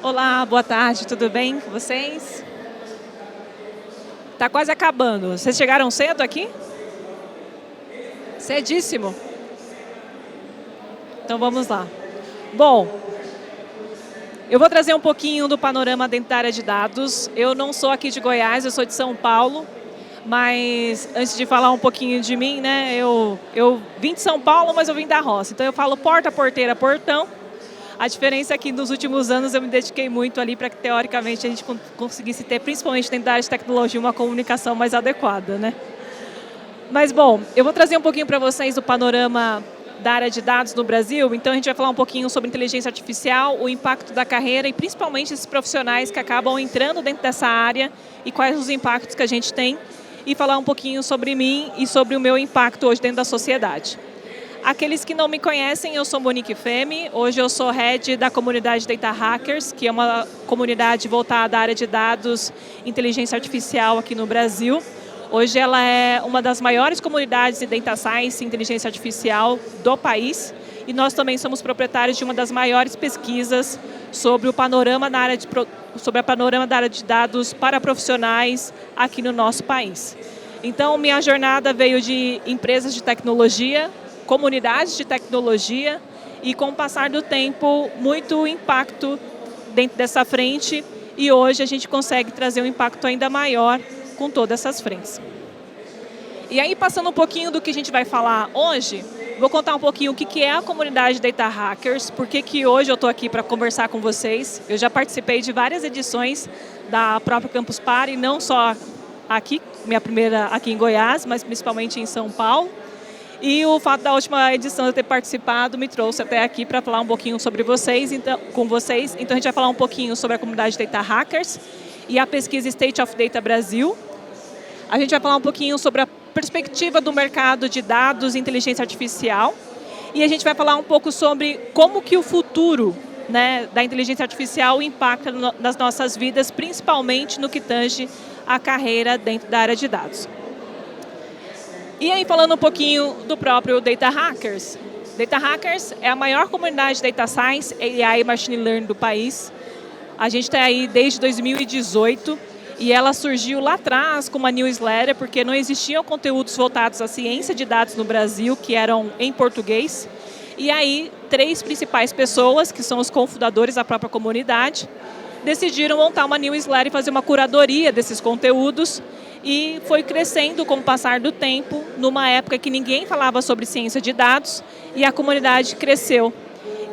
Olá, boa tarde, tudo bem com vocês? Tá quase acabando. Vocês chegaram cedo aqui? Cedíssimo. Então vamos lá. Bom, eu vou trazer um pouquinho do panorama dentro da área de dados. Eu não sou aqui de Goiás, eu sou de São Paulo. Mas antes de falar um pouquinho de mim, né, eu vim de São Paulo, mas eu vim da roça. Então eu falo porta, porteira, portão. A diferença é que nos últimos anos eu me dediquei muito ali para que, teoricamente, a gente conseguisse ter, principalmente dentro da área de tecnologia, uma comunicação mais adequada, né? Mas, bom, eu vou trazer um pouquinho para vocês o panorama da área de dados no Brasil. Então, a gente vai falar um pouquinho sobre inteligência artificial, o impacto da carreira e, principalmente, esses profissionais que acabam entrando dentro dessa área e quais os impactos que a gente tem. E falar um pouquinho sobre mim e sobre o meu impacto hoje dentro da sociedade. Aqueles que não me conhecem, eu sou Monique Femi, hoje eu sou head da comunidade Data Hackers, que é uma comunidade voltada à área de dados e inteligência artificial aqui no Brasil. Hoje ela é uma das maiores comunidades de Data Science e inteligência artificial do país e nós também somos proprietários de uma das maiores pesquisas sobre o panorama da área de dados para profissionais aqui no nosso país. Então, minha jornada veio de empresas de tecnologia, comunidades de tecnologia e, com o passar do tempo, muito impacto dentro dessa frente e hoje a gente consegue trazer um impacto ainda maior com todas essas frentes. E aí, passando um pouquinho do que a gente vai falar hoje, vou contar um pouquinho o que é a comunidade Data Hackers, por que hoje eu estou aqui para conversar com vocês. Eu já participei de várias edições da própria Campus Party, não só aqui, minha primeira aqui em Goiás, mas principalmente em São Paulo. E o fato da última edição eu ter participado me trouxe até aqui para falar um pouquinho sobre vocês, com vocês. Então a gente vai falar um pouquinho sobre a comunidade Data Hackers e a pesquisa State of Data Brasil. A gente vai falar um pouquinho sobre a perspectiva do mercado de dados e inteligência artificial. E a gente vai falar um pouco sobre como que o futuro, né, da inteligência artificial impacta nas nossas vidas, principalmente no que tange a carreira dentro da área de dados. E aí, falando um pouquinho do próprio Data Hackers. Data Hackers é a maior comunidade de Data Science, AI e Machine Learning do país. A gente está aí desde 2018 e ela surgiu lá atrás com uma newsletter porque não existiam conteúdos voltados à ciência de dados no Brasil que eram em português. E aí, 3 principais pessoas, que são os cofundadores da própria comunidade, decidiram montar uma newsletter e fazer uma curadoria desses conteúdos. E foi crescendo com o passar do tempo, numa época que ninguém falava sobre ciência de dados, e a comunidade cresceu.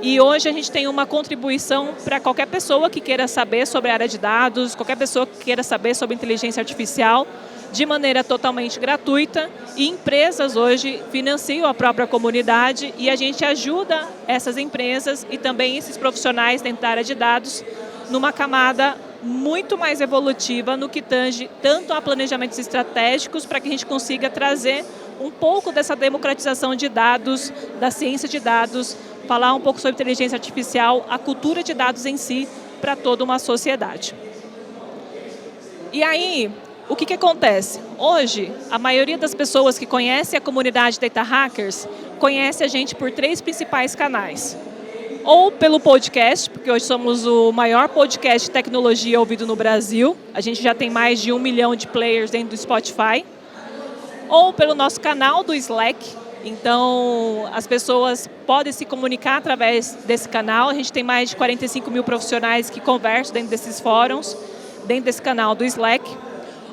E hoje a gente tem uma contribuição para qualquer pessoa que queira saber sobre a área de dados, qualquer pessoa que queira saber sobre inteligência artificial, de maneira totalmente gratuita, e empresas hoje financiam a própria comunidade e a gente ajuda essas empresas e também esses profissionais dentro da área de dados numa camada muito mais evolutiva no que tange tanto a planejamentos estratégicos para que a gente consiga trazer um pouco dessa democratização de dados, da ciência de dados, falar um pouco sobre inteligência artificial, a cultura de dados em si, para toda uma sociedade. E aí, o que acontece? Hoje, a maioria das pessoas que conhece a comunidade Data Hackers conhece a gente por 3 principais canais. Ou pelo podcast, porque hoje somos o maior podcast de tecnologia ouvido no Brasil. A gente já tem mais de 1 milhão de players dentro do Spotify. Ou pelo nosso canal do Slack. Então, as pessoas podem se comunicar através desse canal. A gente tem mais de 45 mil profissionais que conversam dentro desses fóruns, dentro desse canal do Slack.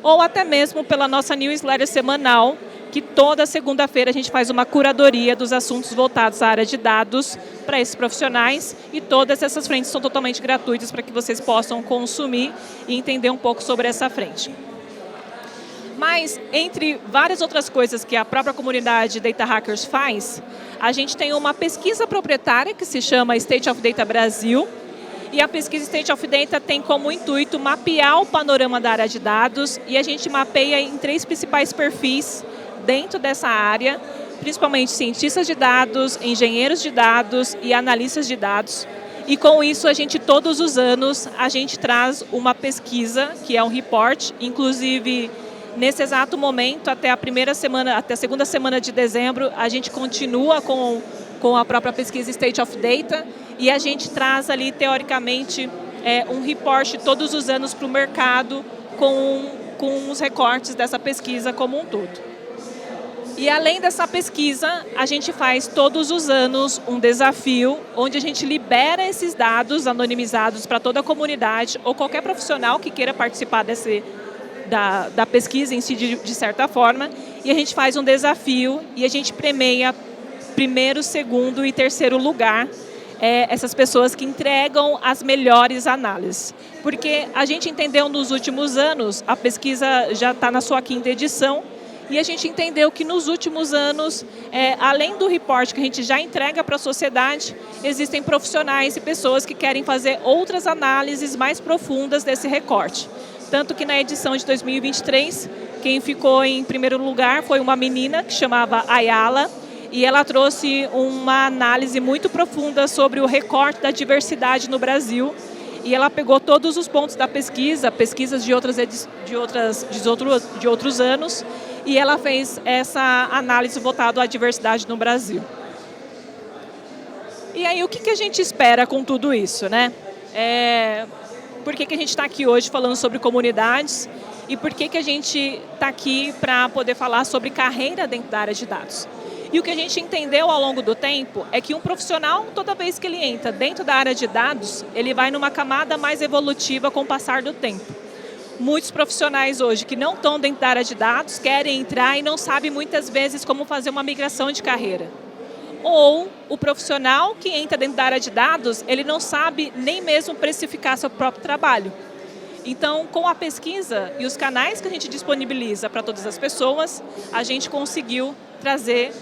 Ou até mesmo pela nossa newsletter semanal, que toda segunda-feira a gente faz uma curadoria dos assuntos voltados à área de dados para esses profissionais e todas essas frentes são totalmente gratuitas para que vocês possam consumir e entender um pouco sobre essa frente. Mas, entre várias outras coisas que a própria comunidade Data Hackers faz, a gente tem uma pesquisa proprietária que se chama State of Data Brasil. E a pesquisa State of Data tem como intuito mapear o panorama da área de dados e a gente mapeia em 3 principais perfis dentro dessa área, principalmente cientistas de dados, engenheiros de dados e analistas de dados. E com isso, a gente, todos os anos, a gente traz uma pesquisa, que é um report, inclusive nesse exato momento, até a segunda semana de dezembro, a gente continua com a própria pesquisa State of Data e a gente traz ali, teoricamente, um report todos os anos para o mercado com os recortes dessa pesquisa como um todo. E além dessa pesquisa, a gente faz todos os anos um desafio onde a gente libera esses dados anonimizados para toda a comunidade ou qualquer profissional que queira participar da pesquisa em si de certa forma. E a gente faz um desafio e a gente premia primeiro, segundo e terceiro lugar essas pessoas que entregam as melhores análises. Porque a gente entendeu nos últimos anos, a pesquisa já está na sua 5ª edição, e a gente entendeu que nos últimos anos, além do report que a gente já entrega para a sociedade, existem profissionais e pessoas que querem fazer outras análises mais profundas desse recorte. Tanto que na edição de 2023, quem ficou em primeiro lugar foi uma menina que chamava Ayala, e ela trouxe uma análise muito profunda sobre o recorte da diversidade no Brasil. E ela pegou todos os pontos da pesquisa, pesquisas de outros anos, e ela fez essa análise voltada à diversidade no Brasil. E aí, o que a gente espera com tudo isso, né? Por que a gente está aqui hoje falando sobre comunidades e por que a gente está aqui para poder falar sobre carreira dentro da área de dados? E o que a gente entendeu ao longo do tempo é que um profissional, toda vez que ele entra dentro da área de dados, ele vai numa camada mais evolutiva com o passar do tempo. Muitos profissionais hoje que não estão dentro da área de dados querem entrar e não sabem muitas vezes como fazer uma migração de carreira. Ou o profissional que entra dentro da área de dados, ele não sabe nem mesmo precificar seu próprio trabalho. Então, com a pesquisa e os canais que a gente disponibiliza para todas as pessoas, a gente conseguiu trazer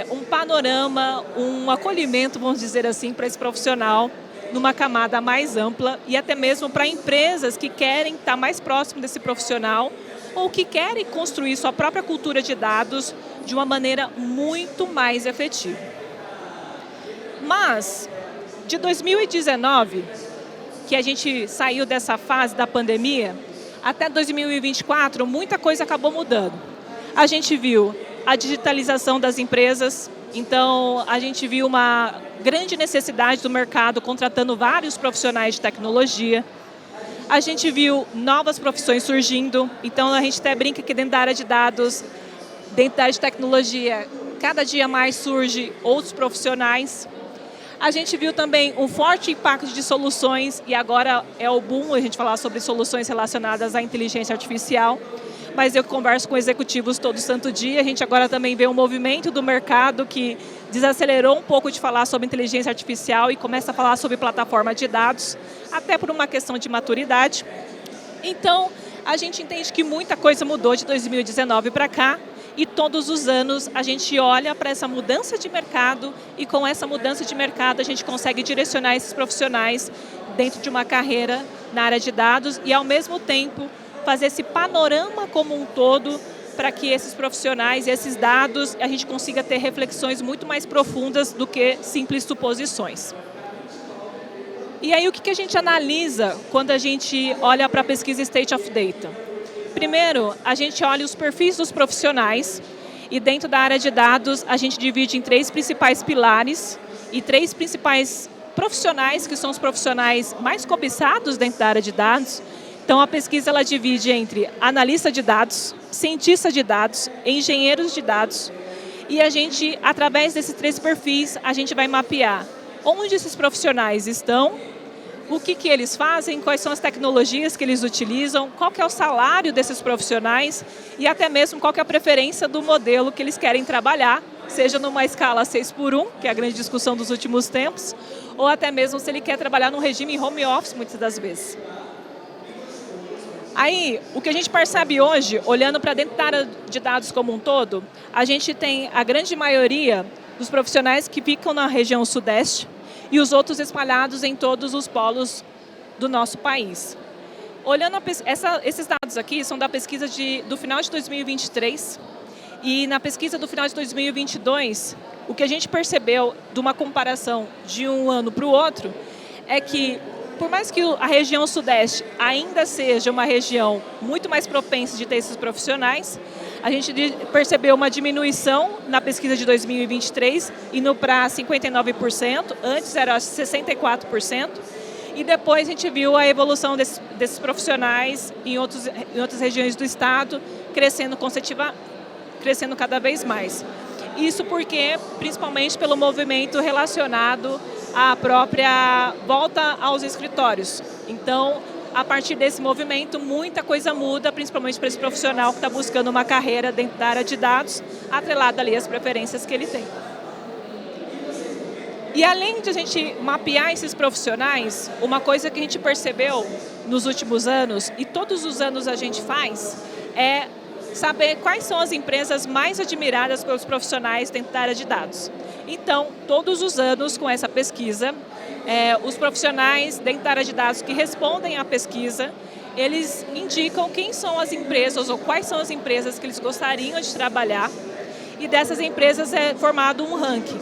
um panorama, um acolhimento, vamos dizer assim, para esse profissional numa camada mais ampla e até mesmo para empresas que querem estar mais próximo desse profissional ou que querem construir sua própria cultura de dados de uma maneira muito mais efetiva. Mas, de 2019, que a gente saiu dessa fase da pandemia, até 2024, muita coisa acabou mudando. A gente viu a digitalização das empresas, então a gente viu uma grande necessidade do mercado contratando vários profissionais de tecnologia. A gente viu novas profissões surgindo, então a gente até brinca que dentro da área de dados, dentro da área de tecnologia, cada dia mais surge outros profissionais. A gente viu também um forte impacto de soluções, e agora é o boom a gente falar sobre soluções relacionadas à inteligência artificial, mas eu converso com executivos todo santo dia, a gente agora também vê um movimento do mercado que desacelerou um pouco de falar sobre inteligência artificial e começa a falar sobre plataforma de dados, até por uma questão de maturidade. Então, a gente entende que muita coisa mudou de 2019 para cá, e todos os anos a gente olha para essa mudança de mercado e com essa mudança de mercado a gente consegue direcionar esses profissionais dentro de uma carreira na área de dados e ao mesmo tempo fazer esse panorama como um todo para que esses profissionais e esses dados a gente consiga ter reflexões muito mais profundas do que simples suposições. E aí o que a gente analisa quando a gente olha para a pesquisa State of Data? Primeiro, a gente olha os perfis dos profissionais e dentro da área de dados a gente divide em 3 principais pilares e 3 principais profissionais que são os profissionais mais cobiçados dentro da área de dados. Então a pesquisa ela divide entre analista de dados, cientista de dados, engenheiros de dados e a gente, através desses 3 perfis, a gente vai mapear onde esses profissionais estão, o que eles fazem, quais são as tecnologias que eles utilizam, qual que é o salário desses profissionais e até mesmo qual que é a preferência do modelo que eles querem trabalhar, seja numa escala 6x1, que é a grande discussão dos últimos tempos, ou até mesmo se ele quer trabalhar num regime home office, muitas das vezes. Aí, o que a gente percebe hoje, olhando para dentro da área de dados como um todo, a gente tem a grande maioria dos profissionais que ficam na região sudeste, e os outros espalhados em todos os polos do nosso país. Olhando esses dados aqui são da pesquisa do final de 2023 e na pesquisa do final de 2022, o que a gente percebeu de uma comparação de um ano para o outro é que, por mais que a região sudeste ainda seja uma região muito mais propensa de ter esses profissionais, a gente percebeu uma diminuição na pesquisa de 2023, indo para 59%, antes era 64%, E depois a gente viu a evolução desses profissionais em outras regiões do estado, crescendo cada vez mais. Isso porque, principalmente pelo movimento relacionado à própria volta aos escritórios. Então, a partir desse movimento, muita coisa muda, principalmente para esse profissional que está buscando uma carreira dentro da área de dados, atrelada ali às preferências que ele tem. E além de a gente mapear esses profissionais, uma coisa que a gente percebeu nos últimos anos, e todos os anos a gente faz, é saber quais são as empresas mais admiradas pelos profissionais dentro da área de dados. Então, todos os anos, com essa pesquisa, os profissionais dentro da área de dados que respondem à pesquisa, eles indicam quem são as empresas ou quais são as empresas que eles gostariam de trabalhar, e dessas empresas é formado um ranking.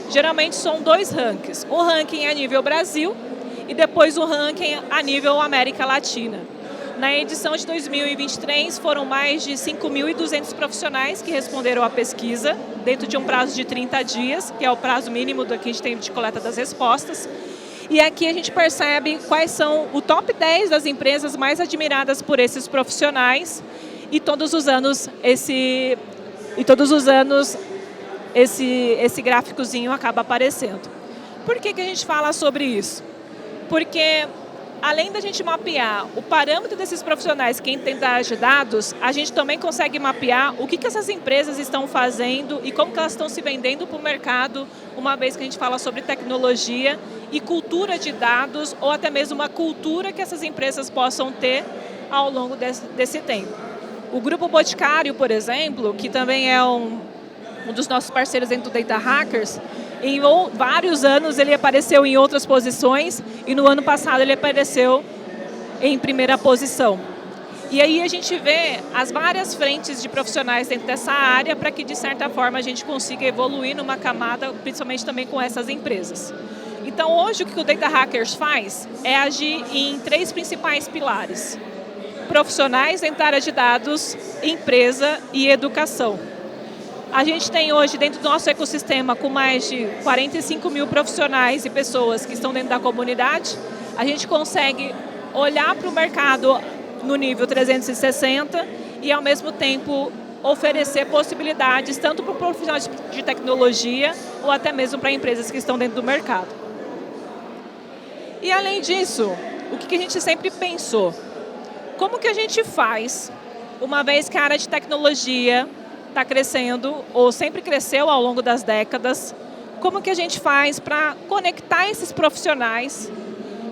Geralmente são 2 rankings, um ranking a nível Brasil e depois um ranking a nível América Latina. Na edição de 2023 foram mais de 5.200 profissionais que responderam à pesquisa, dentro de um prazo de 30 dias, que é o prazo mínimo que a gente tem de coleta das respostas. E aqui a gente percebe quais são o top 10 das empresas mais admiradas por esses profissionais, e todos os anos esse gráficozinho acaba aparecendo. Por que a gente fala sobre isso? Porque, além da gente mapear o parâmetro desses profissionais que entendem da área de dados, a gente também consegue mapear o que essas empresas estão fazendo e como que elas estão se vendendo para o mercado, uma vez que a gente fala sobre tecnologia e cultura de dados, ou até mesmo uma cultura que essas empresas possam ter ao longo desse tempo. O Grupo Boticário, por exemplo, que também é um dos nossos parceiros dentro do Data Hackers, em vários anos ele apareceu em outras posições e no ano passado ele apareceu em primeira posição. E aí a gente vê as várias frentes de profissionais dentro dessa área para que, de certa forma, a gente consiga evoluir numa camada, principalmente também com essas empresas. Então, hoje, o que o Data Hackers faz é agir em 3 principais pilares: profissionais dentro da área de dados, empresa e educação. A gente tem hoje, dentro do nosso ecossistema, com mais de 45 mil profissionais e pessoas que estão dentro da comunidade, a gente consegue olhar para o mercado no nível 360 e, ao mesmo tempo, oferecer possibilidades tanto para profissionais de tecnologia ou até mesmo para empresas que estão dentro do mercado. E, além disso, o que a gente sempre pensou? Como que a gente faz, uma vez que a área de tecnologia está crescendo, ou sempre cresceu ao longo das décadas, como que a gente faz para conectar esses profissionais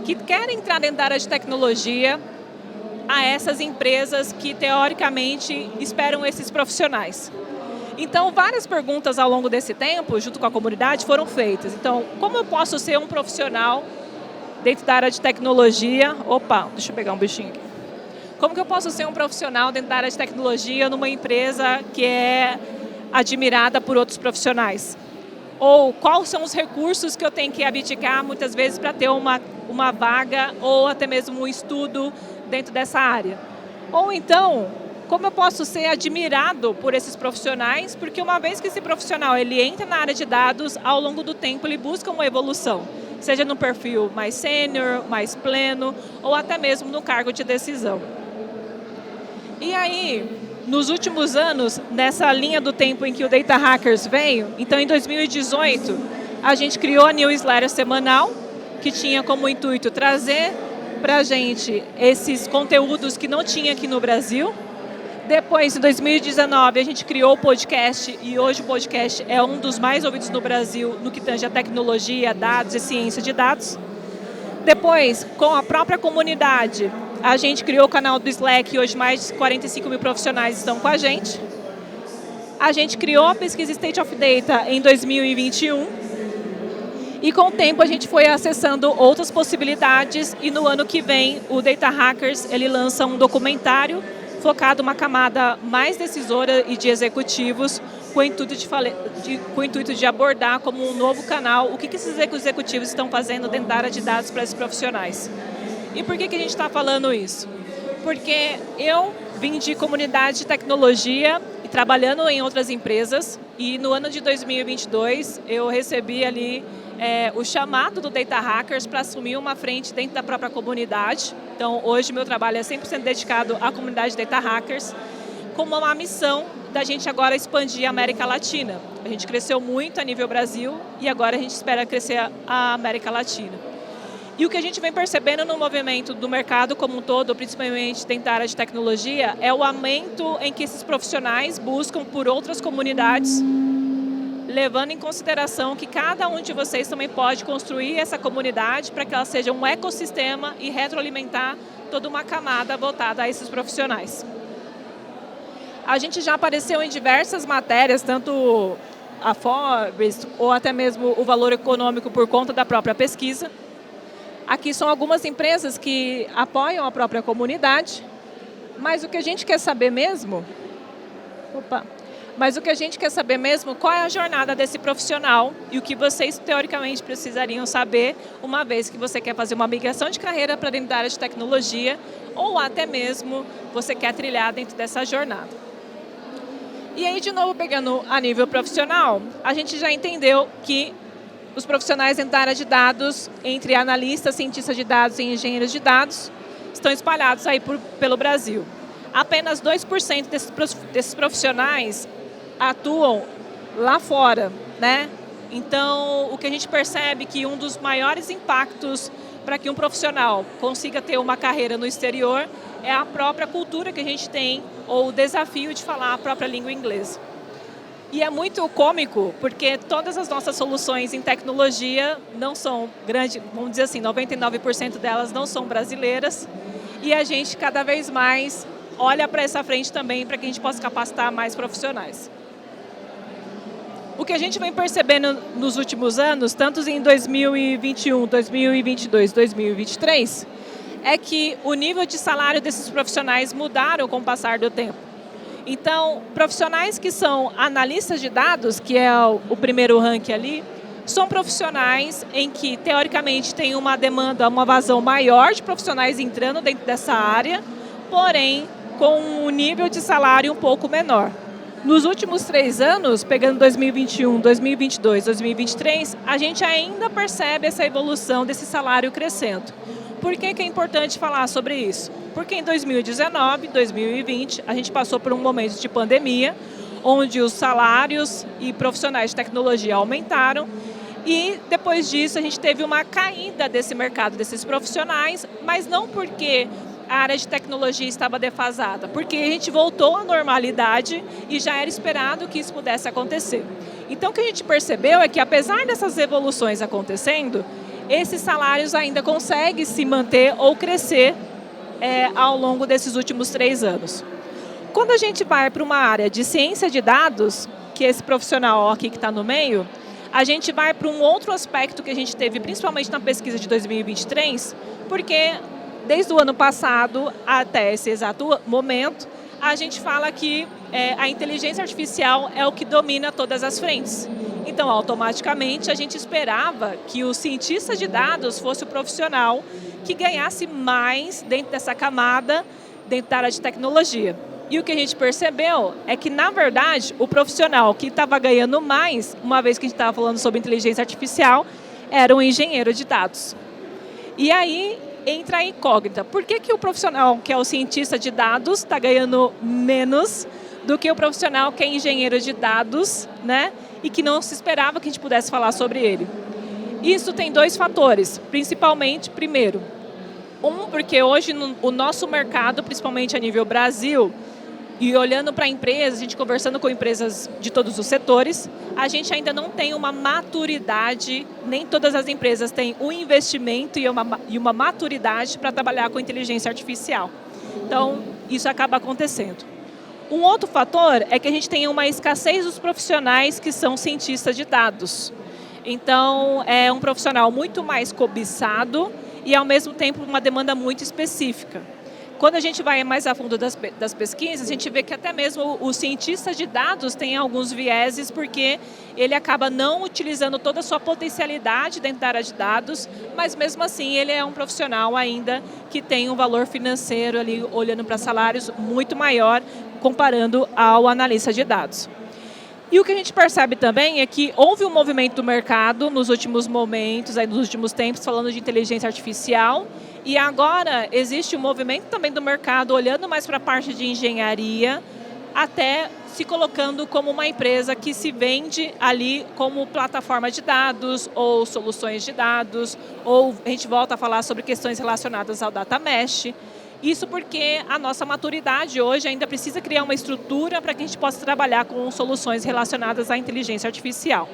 que querem entrar dentro da área de tecnologia a essas empresas que, teoricamente, esperam esses profissionais? Então, várias perguntas ao longo desse tempo, junto com a comunidade, foram feitas. Então, como eu posso ser um profissional dentro da área de tecnologia? Opa, deixa eu pegar um bichinho aqui. Como que eu posso ser um profissional dentro da área de tecnologia numa empresa que é admirada por outros profissionais? Ou quais são os recursos que eu tenho que abdicar, muitas vezes, para ter uma vaga ou até mesmo um estudo dentro dessa área? Ou então, como eu posso ser admirado por esses profissionais? Porque uma vez que esse profissional ele entra na área de dados, ao longo do tempo ele busca uma evolução, seja no perfil mais sênior, mais pleno, ou até mesmo no cargo de decisão. E aí, nos últimos anos, nessa linha do tempo em que o Data Hackers veio, então em 2018, a gente criou a newsletter semanal, que tinha como intuito trazer para a gente esses conteúdos que não tinha aqui no Brasil. Depois, em 2019, a gente criou o podcast, e hoje o podcast é um dos mais ouvidos no Brasil no que tange a tecnologia, dados e ciência de dados. Depois, com a própria comunidade, a gente criou o canal do Slack e hoje mais de 45 mil profissionais estão com a gente. A gente criou a pesquisa State of Data em 2021 e com o tempo a gente foi acessando outras possibilidades e no ano que vem o Data Hackers ele lança um documentário focado uma camada mais decisora e de executivos com o intuito de abordar como um novo canal o que esses executivos estão fazendo dentro da área de dados para esses profissionais. E por que a gente está falando isso? Porque eu vim de comunidade de tecnologia e trabalhando em outras empresas. E no ano de 2022, eu recebi ali o chamado do Data Hackers para assumir uma frente dentro da própria comunidade. Então, hoje, meu trabalho é 100% dedicado à comunidade Data Hackers, com uma missão da gente agora expandir a América Latina. A gente cresceu muito a nível Brasil e agora a gente espera crescer a América Latina. E o que a gente vem percebendo no movimento do mercado como um todo, principalmente dentro da área de tecnologia, é o aumento em que esses profissionais buscam por outras comunidades, levando em consideração que cada um de vocês também pode construir essa comunidade para que ela seja um ecossistema e retroalimentar toda uma camada voltada a esses profissionais. A gente já apareceu em diversas matérias, tanto a Forbes ou até mesmo o Valor Econômico por conta da própria pesquisa. Aqui são algumas empresas que apoiam a própria comunidade, mas o que a gente quer saber mesmo... qual é a jornada desse profissional e o que vocês, teoricamente, precisariam saber uma vez que você quer fazer uma migração de carreira para dentro da área de tecnologia ou até mesmo você quer trilhar dentro dessa jornada. E aí, de novo, pegando a nível profissional, a gente já entendeu que os profissionais dentro da área de dados, entre analistas, cientistas de dados e engenheiros de dados, estão espalhados aí pelo Brasil. Apenas 2% desses profissionais atuam lá fora, né? Então, o que a gente percebe é que um dos maiores impactos para que um profissional consiga ter uma carreira no exterior é a própria cultura que a gente tem, ou o desafio de falar a própria língua inglesa. E é muito cômico, porque todas as nossas soluções em tecnologia não são grandes, vamos dizer assim, 99% delas não são brasileiras, e a gente cada vez mais olha para essa frente também para que a gente possa capacitar mais profissionais. O que a gente vem percebendo nos últimos anos, tanto em 2021, 2022, 2023, é que o nível de salário desses profissionais mudaram com o passar do tempo. Então, profissionais que são analistas de dados, que é o primeiro ranking ali, são profissionais em que, teoricamente, tem uma demanda, uma vazão maior de profissionais entrando dentro dessa área, porém, com um nível de salário um pouco menor. Nos últimos 3 anos, pegando 2021, 2022, 2023, a gente ainda percebe essa evolução desse salário crescendo. Por que é importante falar sobre isso? Porque em 2019, 2020, a gente passou por um momento de pandemia, onde os salários e profissionais de tecnologia aumentaram, e depois disso a gente teve uma caída desse mercado, desses profissionais, mas não porque a área de tecnologia estava defasada, porque a gente voltou à normalidade e já era esperado que isso pudesse acontecer. Então o que a gente percebeu é que, apesar dessas evoluções acontecendo, esses salários ainda conseguem se manter ou crescer ao longo desses últimos 3 anos. Quando a gente vai para uma área de ciência de dados, que é esse profissional aqui que está no meio, a gente vai para um outro aspecto que a gente teve, principalmente na pesquisa de 2023, porque desde o ano passado até esse exato momento, a gente fala que a inteligência artificial é o que domina todas as frentes. Então, automaticamente, a gente esperava que o cientista de dados fosse o profissional que ganhasse mais dentro dessa camada, dentro da área de tecnologia. E o que a gente percebeu é que, na verdade, o profissional que estava ganhando mais, uma vez que a gente estava falando sobre inteligência artificial, era um engenheiro de dados. E aí entra a incógnita. Por que o profissional que é o cientista de dados está ganhando menos do que o profissional que é engenheiro de dados, né? E que não se esperava que a gente pudesse falar sobre ele? Isso tem 2 fatores, principalmente, primeiro, porque hoje o nosso mercado, principalmente a nível Brasil, e olhando para empresas, a gente conversando com empresas de todos os setores, a gente ainda não tem uma maturidade, nem todas as empresas têm um investimento e uma maturidade para trabalhar com inteligência artificial. Então, isso acaba acontecendo. Um outro fator é que a gente tem uma escassez dos profissionais que são cientistas de dados. Então, é um profissional muito mais cobiçado e, ao mesmo tempo, uma demanda muito específica. Quando a gente vai mais a fundo das pesquisas, a gente vê que até mesmo o cientista de dados tem alguns vieses, porque ele acaba não utilizando toda a sua potencialidade dentro da área de dados, mas mesmo assim ele é um profissional ainda que tem um valor financeiro ali, olhando para salários muito maior, comparando ao analista de dados. E o que a gente percebe também é que houve um movimento do mercado nos últimos momentos, nos últimos tempos, falando de inteligência artificial, e agora existe um movimento também do mercado olhando mais para a parte de engenharia, até se colocando como uma empresa que se vende ali como plataforma de dados ou soluções de dados, ou a gente volta a falar sobre questões relacionadas ao data mesh. Isso porque a nossa maturidade hoje ainda precisa criar uma estrutura para que a gente possa trabalhar com soluções relacionadas à inteligência artificial.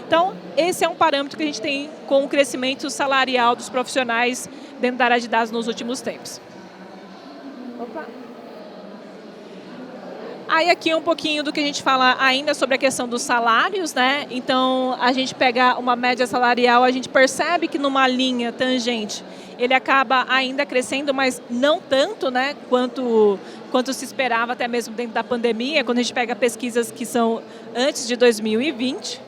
Então, esse é um parâmetro que a gente tem com o crescimento salarial dos profissionais dentro da área de dados nos últimos tempos. Opa. Aí aqui um pouquinho do que a gente fala ainda sobre a questão dos salários, né? Então, a gente pega uma média salarial, a gente percebe que numa linha tangente ele acaba ainda crescendo, mas não tanto, né, quanto se esperava até mesmo dentro da pandemia, quando a gente pega pesquisas que são antes de 2020.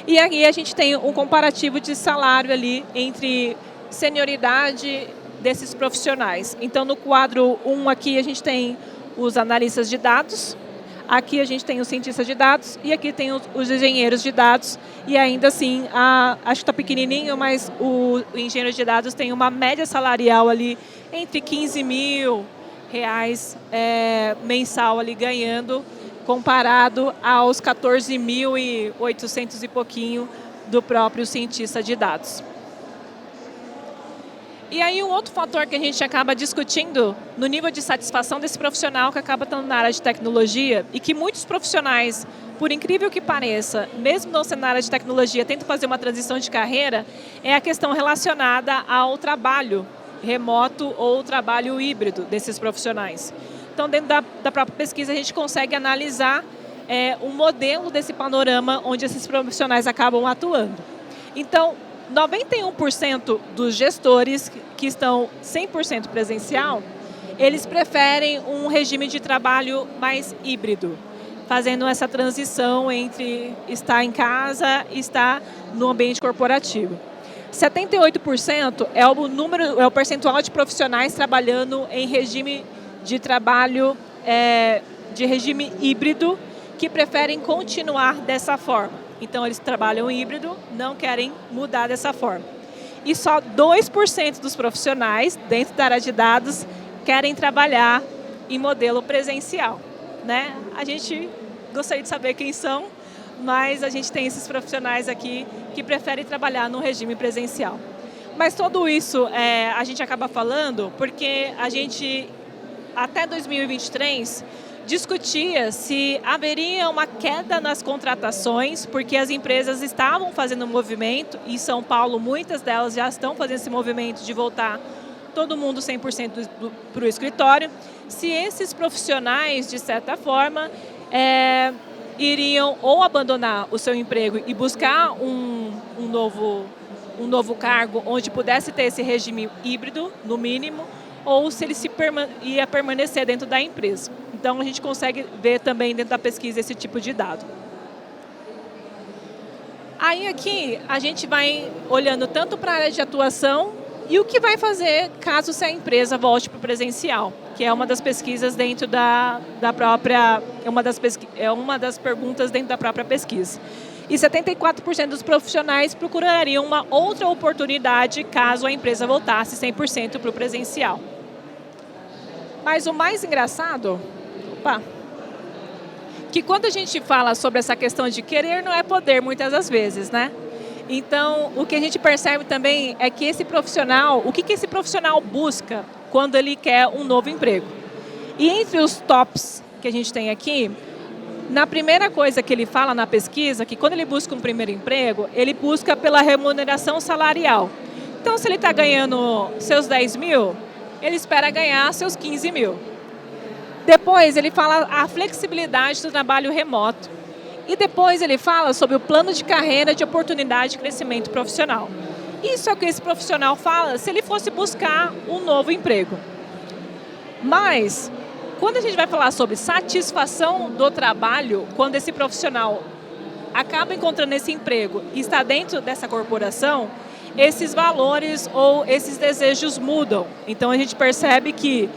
E aí a gente tem um comparativo de salário ali entre senioridade desses profissionais. Então, no quadro 1 aqui a gente tem os analistas de dados, aqui a gente tem os cientistas de dados e aqui tem os engenheiros de dados. E ainda assim, acho que está pequenininho, mas o engenheiro de dados tem uma média salarial ali entre R$15.000 mensal ali ganhando, comparado aos 14.800 e pouquinho do próprio cientista de dados. E aí um outro fator que a gente acaba discutindo no nível de satisfação desse profissional que acaba estando na área de tecnologia e que muitos profissionais, por incrível que pareça, mesmo não sendo na área de tecnologia, tentam fazer uma transição de carreira, é a questão relacionada ao trabalho remoto ou trabalho híbrido desses profissionais. Então, dentro da própria pesquisa, a gente consegue analisar um modelo desse panorama onde esses profissionais acabam atuando. Então, 91% dos gestores que estão 100% presencial, eles preferem um regime de trabalho mais híbrido, fazendo essa transição entre estar em casa e estar no ambiente corporativo. 78% é o percentual de profissionais trabalhando em regime de trabalho de regime híbrido que preferem continuar dessa forma. Então, eles trabalham híbrido, não querem mudar dessa forma. E só 2% dos profissionais dentro da área de dados querem trabalhar em modelo presencial, né? A gente gostaria de saber quem são, mas a gente tem esses profissionais aqui que preferem trabalhar no regime presencial. Mas tudo isso a gente acaba falando porque a gente, até 2023, discutia se haveria uma queda nas contratações, porque as empresas estavam fazendo um movimento, em São Paulo muitas delas já estão fazendo esse movimento de voltar todo mundo 100% para o escritório, se esses profissionais, de certa forma, iriam ou abandonar o seu emprego e buscar um novo cargo onde pudesse ter esse regime híbrido, no mínimo, ou se ele ia permanecer dentro da empresa. Então, a gente consegue ver também dentro da pesquisa esse tipo de dado. Aí aqui, a gente vai olhando tanto para a área de atuação e o que vai fazer caso se a empresa volte para o presencial, que é uma das pesquisas dentro da própria... É uma das perguntas dentro da própria pesquisa. E 74% dos profissionais procurariam uma outra oportunidade caso a empresa voltasse 100% para o presencial. Mas o mais engraçado, que quando a gente fala sobre essa questão de querer não é poder, muitas das vezes, né? Então, o que a gente percebe também é que esse profissional, o que esse profissional busca quando ele quer um novo emprego? E entre os tops que a gente tem aqui, na primeira coisa que ele fala na pesquisa, que quando ele busca um primeiro emprego, ele busca pela remuneração salarial. Então, se ele está ganhando seus 10 mil, ele espera ganhar seus 15 mil. Depois ele fala a flexibilidade do trabalho remoto. E depois ele fala sobre o plano de carreira de oportunidade de crescimento profissional. Isso é o que esse profissional fala se ele fosse buscar um novo emprego. Mas, quando a gente vai falar sobre satisfação do trabalho, quando esse profissional acaba encontrando esse emprego e está dentro dessa corporação, esses valores ou esses desejos mudam. Então a gente percebe que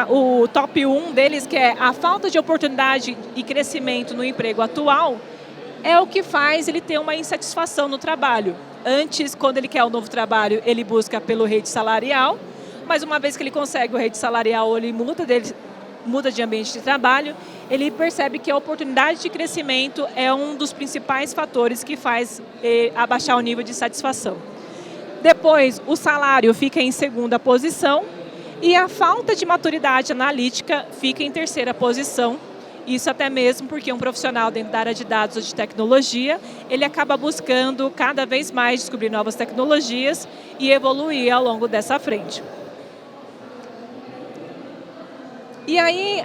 o top 1 deles, que é a falta de oportunidade e crescimento no emprego atual, é o que faz ele ter uma insatisfação no trabalho. Antes, quando ele quer um novo trabalho, ele busca pelo rate salarial, mas uma vez que ele consegue o rate salarial, ele muda de ambiente de trabalho, ele percebe que a oportunidade de crescimento é um dos principais fatores que faz abaixar o nível de satisfação. Depois, o salário fica em segunda posição e a falta de maturidade analítica fica em terceira posição. Isso até mesmo porque um profissional dentro da área de dados ou de tecnologia, ele acaba buscando cada vez mais descobrir novas tecnologias e evoluir ao longo dessa frente. E aí,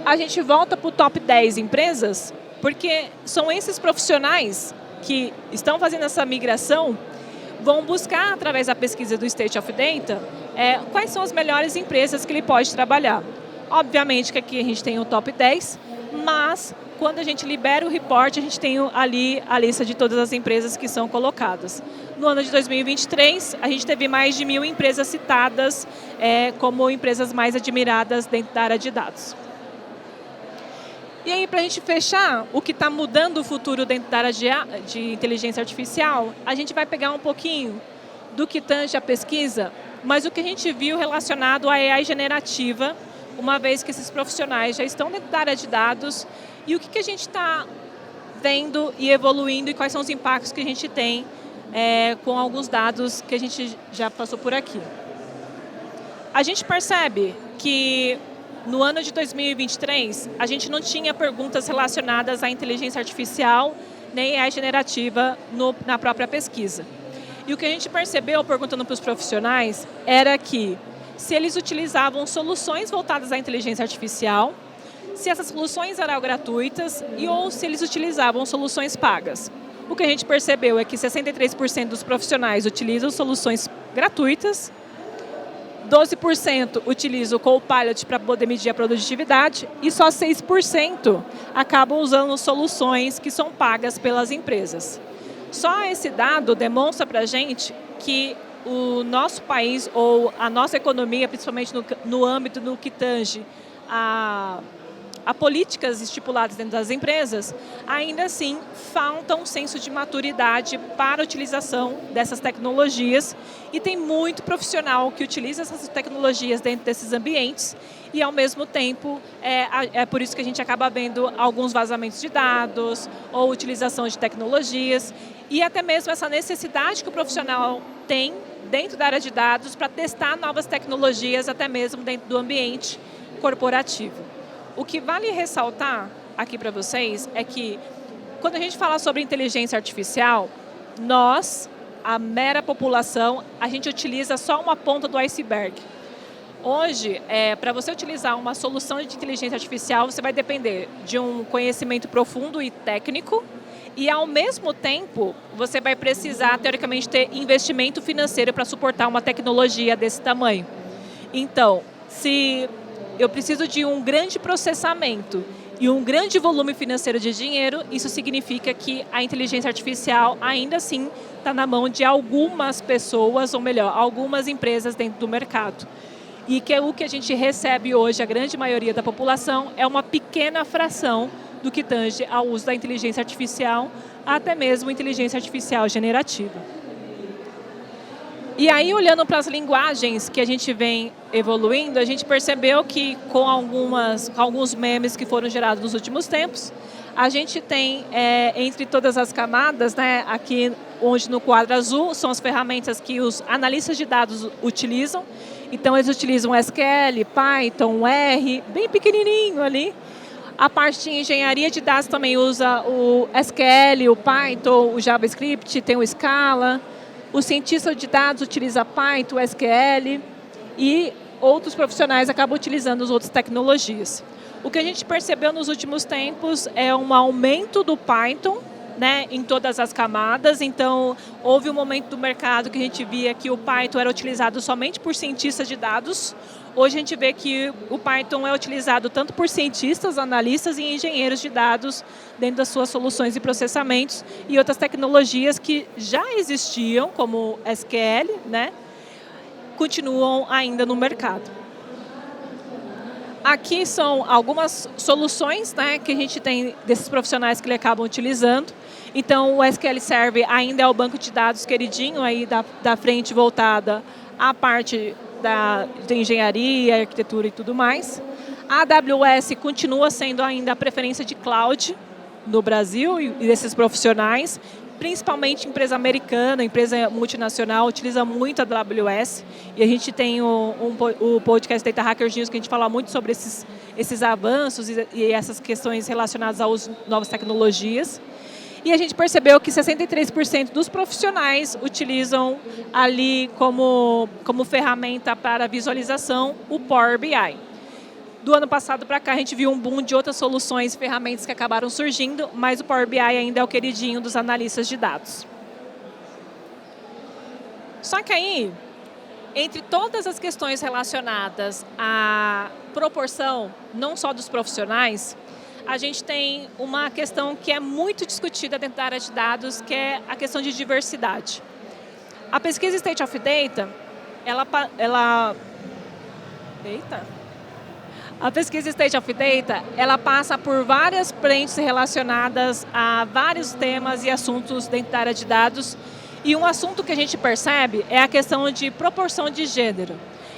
a gente volta para o top 10 empresas, porque são esses profissionais que estão fazendo essa migração, vão buscar, através da pesquisa do State of Data, quais são as melhores empresas que ele pode trabalhar. Obviamente que aqui a gente tem o top 10, mas quando a gente libera o report, a gente tem ali a lista de todas as empresas que são colocadas. No ano de 2023, a gente teve mais de 1.000 empresas citadas como empresas mais admiradas dentro da área de dados. E aí, para a gente fechar, o que está mudando o futuro dentro da área de inteligência artificial, a gente vai pegar um pouquinho do que tange a pesquisa, mas o que a gente viu relacionado à AI generativa, uma vez que esses profissionais já estão dentro da área de dados, e o que a gente está vendo e evoluindo e quais são os impactos que a gente tem com alguns dados que a gente já passou por aqui. A gente percebe que no ano de 2023, a gente não tinha perguntas relacionadas à inteligência artificial nem à generativa na própria pesquisa. E o que a gente percebeu, perguntando para os profissionais, era que se eles utilizavam soluções voltadas à inteligência artificial, se essas soluções eram gratuitas ou se eles utilizavam soluções pagas. O que a gente percebeu é que 63% dos profissionais utilizam soluções gratuitas, 12% utilizam o Copilot para poder medir a produtividade e só 6% acabam usando soluções que são pagas pelas empresas. Só esse dado demonstra para a gente que o nosso país ou a nossa economia, principalmente no âmbito no que tange a políticas estipuladas dentro das empresas, ainda assim falta um senso de maturidade para a utilização dessas tecnologias e tem muito profissional que utiliza essas tecnologias dentro desses ambientes e, ao mesmo tempo, é por isso que a gente acaba vendo alguns vazamentos de dados ou utilização de tecnologias e até mesmo essa necessidade que o profissional tem dentro da área de dados para testar novas tecnologias, até mesmo dentro do ambiente corporativo. O que vale ressaltar aqui para vocês é que, quando a gente fala sobre inteligência artificial, nós, a mera população, a gente utiliza só uma ponta do iceberg. Hoje, para você utilizar uma solução de inteligência artificial, você vai depender de um conhecimento profundo e técnico e, ao mesmo tempo, você vai precisar, teoricamente, ter investimento financeiro para suportar uma tecnologia desse tamanho. Então, se eu preciso de um grande processamento e um grande volume financeiro de dinheiro, isso significa que a inteligência artificial ainda assim está na mão de algumas pessoas, ou melhor, algumas empresas dentro do mercado. E que o que a gente recebe hoje, a grande maioria da população, é uma pequena fração do que tange ao uso da inteligência artificial, até mesmo inteligência artificial generativa. E aí, olhando para as linguagens que a gente vem evoluindo, a gente percebeu que com alguns memes que foram gerados nos últimos tempos, a gente tem, entre todas as camadas, né, aqui onde no quadro azul, são as ferramentas que os analistas de dados utilizam. Então, eles utilizam SQL, Python, R, bem pequenininho ali. A parte de engenharia de dados também usa o SQL, o Python, o JavaScript, tem o Scala. O cientista de dados utiliza Python, SQL e outros profissionais acabam utilizando as outras tecnologias. O que a gente percebeu nos últimos tempos é um aumento do Python né, em todas as camadas. Então, houve um momento do mercado que a gente via que o Python era utilizado somente por cientistas de dados. Hoje a gente vê que o Python é utilizado tanto por cientistas, analistas e engenheiros de dados dentro das suas soluções e processamentos e outras tecnologias que já existiam, como SQL, né, continuam ainda no mercado. Aqui são algumas soluções, né, que a gente tem desses profissionais que acabam utilizando. Então, o SQL Server ainda é o banco de dados queridinho aí da frente voltada à parte de engenharia, arquitetura e tudo mais. A AWS continua sendo ainda a preferência de cloud no Brasil e desses profissionais, principalmente empresa americana, empresa multinacional, utiliza muito a AWS. E a gente tem o podcast Data Hackers News, que a gente fala muito sobre esses avanços e essas questões relacionadas às novas tecnologias. E a gente percebeu que 63% dos profissionais utilizam ali como ferramenta para visualização o Power BI. Do ano passado para cá, a gente viu um boom de outras soluções e ferramentas que acabaram surgindo, mas o Power BI ainda é o queridinho dos analistas de dados. Só que aí, entre todas as questões relacionadas à proporção, não só dos profissionais, a gente tem uma questão que é muito discutida dentro da área de dados, que é a questão de diversidade. A pesquisa State of Data, A pesquisa State of Data, ela passa por várias frentes relacionadas a vários temas e assuntos dentro da área de dados. E um assunto que a gente percebe é a questão de proporção de gênero.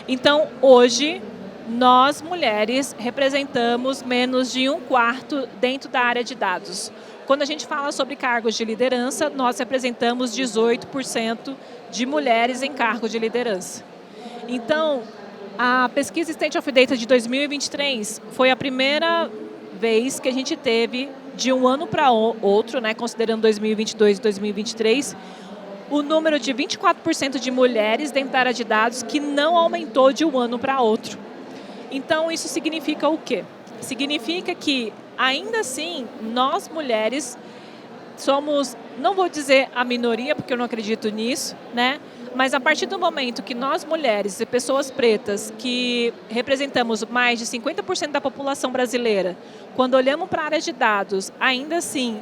Então, hoje, nós, mulheres, representamos menos de 1/4 dentro da área de dados. Quando a gente fala sobre cargos de liderança, nós representamos 18% de mulheres em cargos de liderança. Então, a pesquisa State of Data de 2023 foi a primeira vez que a gente teve, de um ano para outro, né, considerando 2022 e 2023, o número de 24% de mulheres dentro da área de dados que não aumentou de um ano para outro. Então, isso significa o quê? Significa que, ainda assim, nós mulheres somos, não vou dizer a minoria, porque eu não acredito nisso, né? Mas a partir do momento que nós mulheres e pessoas pretas, que representamos mais de 50% da população brasileira, quando olhamos para a área de dados, ainda assim,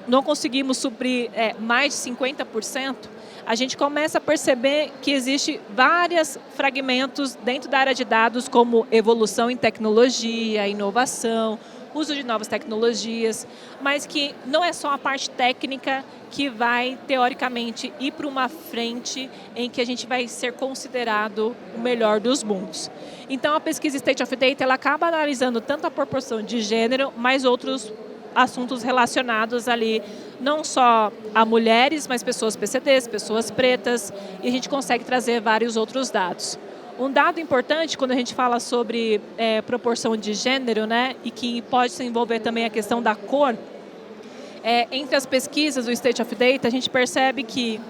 não conseguimos suprir mais de 50%, a gente começa a perceber que existe vários fragmentos dentro da área de dados, como evolução em tecnologia, inovação, uso de novas tecnologias, mas que não é só a parte técnica que vai, teoricamente, ir para uma frente em que a gente vai ser considerado o melhor dos mundos. Então, a pesquisa State of Data, ela acaba analisando tanto a proporção de gênero, mas outros assuntos relacionados ali, não só a mulheres, mas pessoas PCDs, pessoas pretas, e a gente consegue trazer vários outros dados. Um dado importante, quando a gente fala sobre proporção de gênero, né, e que pode se envolver também a questão da cor, entre as pesquisas do State of Data, a gente percebe que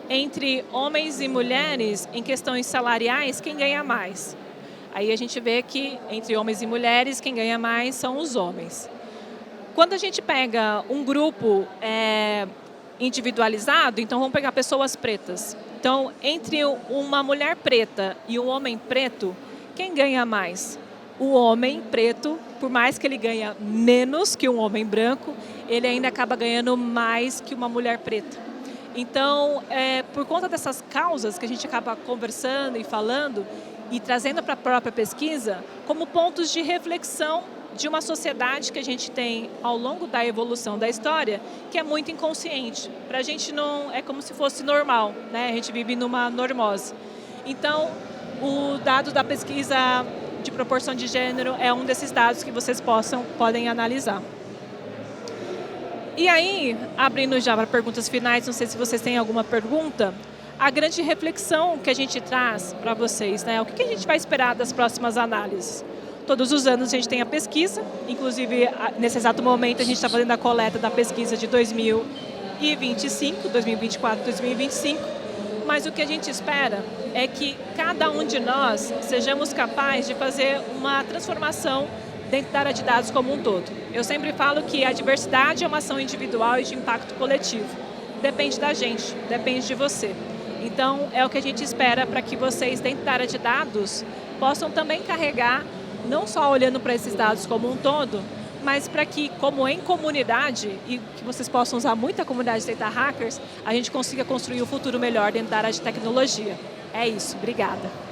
entre homens e mulheres, em questões salariais, quem ganha mais? Aí a gente vê que entre homens e mulheres, quem ganha mais são os homens. Quando a gente pega um grupo individualizado, então vamos pegar pessoas pretas. Então, entre uma mulher preta e um homem preto, quem ganha mais? O homem preto, por mais que ele ganhe menos que um homem branco, ele ainda acaba ganhando mais que uma mulher preta. Então, por conta dessas causas que a gente acaba conversando e falando e trazendo para a própria pesquisa, como pontos de reflexão de uma sociedade que a gente tem ao longo da evolução da história, que é muito inconsciente. Para a gente não é como se fosse normal, né? A gente vive numa normose. Então, o dado da pesquisa de proporção de gênero é um desses dados que vocês podem analisar. E aí, abrindo já para perguntas finais, não sei se vocês têm alguma pergunta, a grande reflexão que a gente traz para vocês, né? O que a gente vai esperar das próximas análises? Todos os anos a gente tem a pesquisa, inclusive nesse exato momento a gente está fazendo a coleta da pesquisa de 2025, 2024, 2025, mas o que a gente espera é que cada um de nós sejamos capazes de fazer uma transformação dentro da área de dados como um todo. Eu sempre falo que a diversidade é uma ação individual e de impacto coletivo. Depende da gente, depende de você. Então, é o que a gente espera para que vocês, dentro da área de dados, possam também carregar, não só olhando para esses dados como um todo, mas para que, como em comunidade, e que vocês possam usar muito a comunidade de Data Hackers, a gente consiga construir um futuro melhor dentro da área de tecnologia. É isso, obrigada.